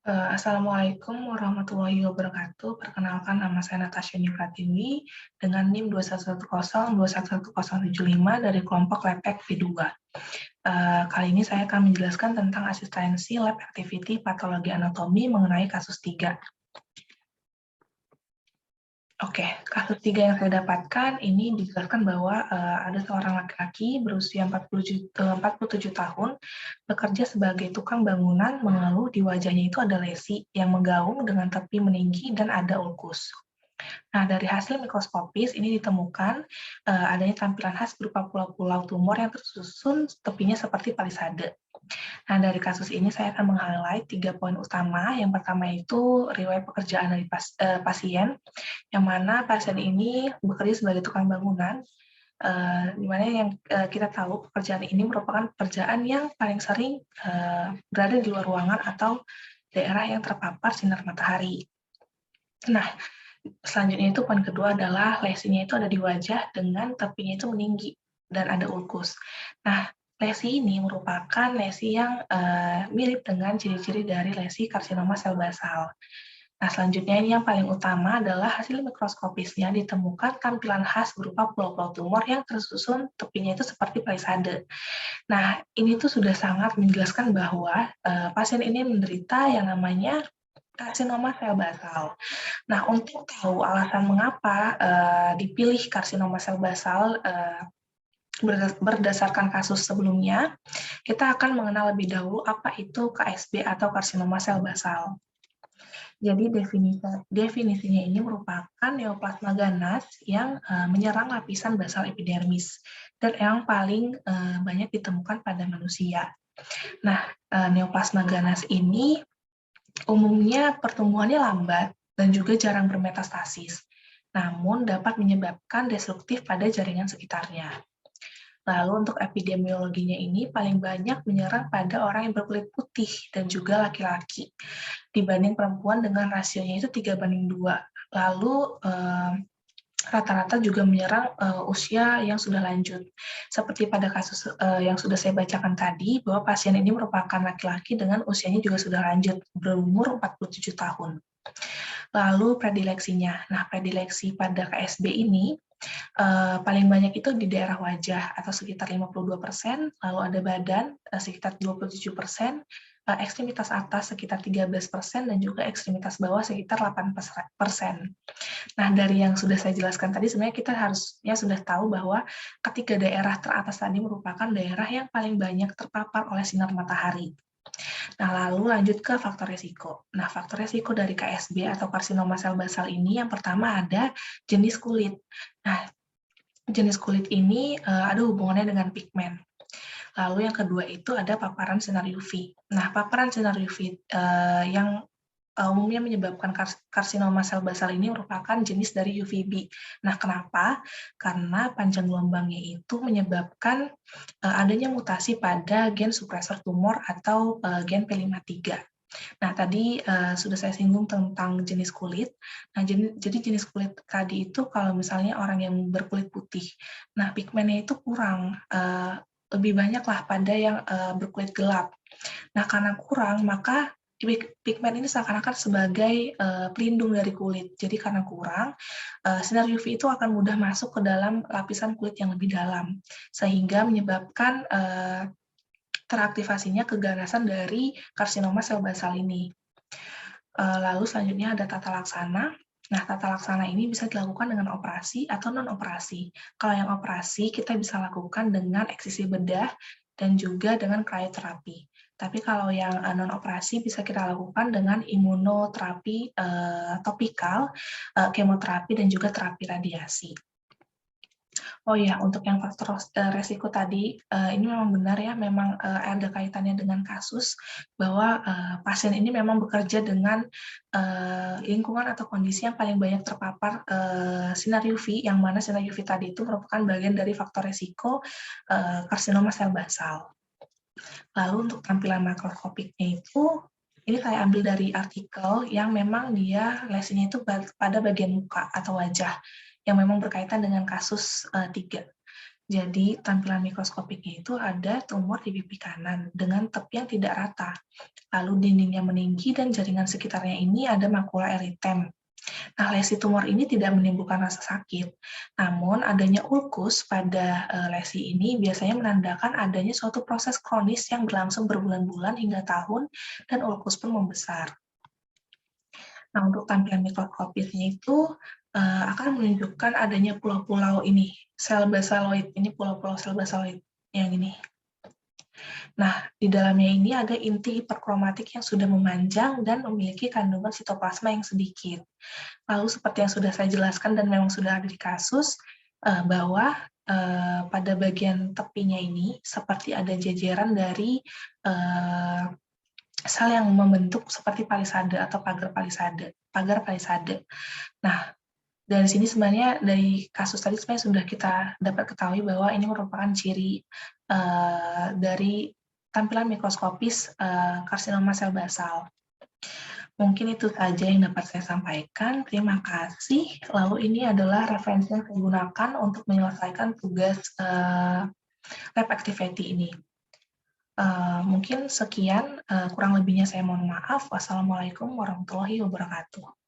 Assalamualaikum warahmatullahi wabarakatuh. Perkenalkan nama saya Natasha Pratiwi dengan NIM 211021175 dari kelompok Lab V2. Kali ini saya akan menjelaskan tentang asistensi lab activity patologi anatomi mengenai kasus 3. Oke, kasus 3 yang saya dapatkan ini dijelaskan bahwa ada seorang laki-laki berusia 47 tahun bekerja sebagai tukang bangunan, mengeluh di wajahnya itu ada lesi yang menggaung dengan tepi meninggi dan ada ulkus. Nah, dari hasil mikroskopis ini ditemukan adanya tampilan khas berupa pulau-pulau tumor yang tersusun tepinya seperti palisade. Nah, dari kasus ini saya akan meng-highlight 3 poin utama. Yang pertama itu riwayat pekerjaan dari pasien, yang mana pasien ini bekerja sebagai tukang bangunan, di mana yang kita tahu pekerjaan ini merupakan pekerjaan yang paling sering berada di luar ruangan atau daerah yang terpapar sinar matahari. Nah, selanjutnya itu poin kedua adalah lesinya itu ada di wajah dengan tepinya itu meninggi dan ada ulkus. Nah, lesi ini merupakan lesi yang mirip dengan ciri-ciri dari lesi karsinoma sel basal. Nah, selanjutnya ini yang paling utama adalah hasil mikroskopisnya ditemukan tampilan khas berupa pulau-pulau tumor yang tersusun tepinya itu seperti palisade. Nah, ini tuh sudah sangat menjelaskan bahwa pasien ini menderita yang namanya karsinoma sel basal. Nah, untuk tahu alasan mengapa dipilih karsinoma sel basal berdasarkan kasus sebelumnya, kita akan mengenal lebih dahulu apa itu KSB atau karsinoma sel basal. Jadi definisinya ini merupakan neoplasma ganas yang menyerang lapisan basal epidermis dan yang paling banyak ditemukan pada manusia. Nah, neoplasma ganas ini umumnya pertumbuhannya lambat dan juga jarang bermetastasis, namun dapat menyebabkan destruktif pada jaringan sekitarnya. Lalu untuk epidemiologinya ini paling banyak menyerang pada orang yang berkulit putih dan juga laki-laki, dibanding perempuan dengan rasionya itu 3:2. Lalu rata-rata juga menyerang usia yang sudah lanjut. Seperti pada kasus yang sudah saya bacakan tadi, bahwa pasien ini merupakan laki-laki dengan usianya juga sudah lanjut, berumur 47 tahun. Lalu predileksinya. Nah, predileksi pada KSB ini paling banyak itu di daerah wajah atau sekitar 52%, lalu ada badan sekitar 27%, ekstremitas atas sekitar 13%, dan juga ekstremitas bawah sekitar 8%. Nah, dari yang sudah saya jelaskan tadi, sebenarnya kita harusnya sudah tahu bahwa ketiga daerah teratas tadi merupakan daerah yang paling banyak terpapar oleh sinar matahari. Nah, lalu lanjut ke faktor resiko. Nah, faktor resiko dari KSB atau karsinoma sel basal ini yang pertama ada jenis kulit. Nah, jenis kulit ini ada hubungannya dengan pigmen. Lalu yang kedua itu ada paparan sinar UV. Nah, paparan sinar UV yang umumnya menyebabkan karsinoma sel basal ini merupakan jenis dari UVB. Nah, kenapa? Karena panjang gelombangnya itu menyebabkan adanya mutasi pada gen supresor tumor atau gen P53. Nah, tadi sudah saya singgung tentang jenis kulit. Nah, jadi jenis kulit tadi itu kalau misalnya orang yang berkulit putih, nah pigmennya itu kurang, lebih banyaklah pada yang berkulit gelap. Nah, karena kurang, maka pigmen ini seakan-akan sebagai pelindung dari kulit. Jadi karena kurang, sinar UV itu akan mudah masuk ke dalam lapisan kulit yang lebih dalam, sehingga menyebabkan teraktivasinya keganasan dari karsinoma sel basal ini. Lalu selanjutnya ada tata laksana. Nah, tata laksana ini bisa dilakukan dengan operasi atau non-operasi. Kalau yang operasi, kita bisa lakukan dengan eksisi bedah dan juga dengan krioterapi. Tapi kalau yang non-operasi bisa kita lakukan dengan imunoterapi topikal, kemoterapi, dan juga terapi radiasi. Oh ya, untuk yang faktor resiko tadi, ini memang benar ya, memang ada kaitannya dengan kasus bahwa pasien ini memang bekerja dengan lingkungan atau kondisi yang paling banyak terpapar sinar UV, yang mana sinar UV tadi itu merupakan bagian dari faktor resiko karsinoma sel basal. Lalu untuk tampilan makroskopiknya itu, ini saya ambil dari artikel yang memang dia lesinya itu pada bagian muka atau wajah, yang memang berkaitan dengan kasus 3. Jadi, tampilan mikroskopiknya itu ada tumor di pipi kanan dengan tepi yang tidak rata. Lalu dindingnya meninggi dan jaringan sekitarnya ini ada makula eritem. Nah, lesi tumor ini tidak menimbulkan rasa sakit. Namun, adanya ulkus pada lesi ini biasanya menandakan adanya suatu proses kronis yang berlangsung berbulan-bulan hingga tahun dan ulkus pun membesar. Nah, untuk tampilan mikroskopisnya itu akan menunjukkan adanya pulau-pulau ini, sel basaloid. Ini pulau-pulau sel basaloid yang ini. Nah, di dalamnya ini ada inti hiperkromatik yang sudah memanjang dan memiliki kandungan sitoplasma yang sedikit. Lalu seperti yang sudah saya jelaskan dan memang sudah ada di kasus, bahwa pada bagian tepinya ini seperti ada jajaran dari sel yang membentuk seperti palisade atau pagar palisade. Nah, dari sini sebenarnya dari kasus tadi sebenarnya sudah kita dapat ketahui bahwa ini merupakan ciri dari tampilan mikroskopis karsinoma sel basal. Mungkin itu saja yang dapat saya sampaikan. Terima kasih. Lalu ini adalah referensi yang saya gunakan untuk menyelesaikan tugas lab activity ini. Mungkin sekian, kurang lebihnya saya mohon maaf. Wassalamualaikum warahmatullahi wabarakatuh.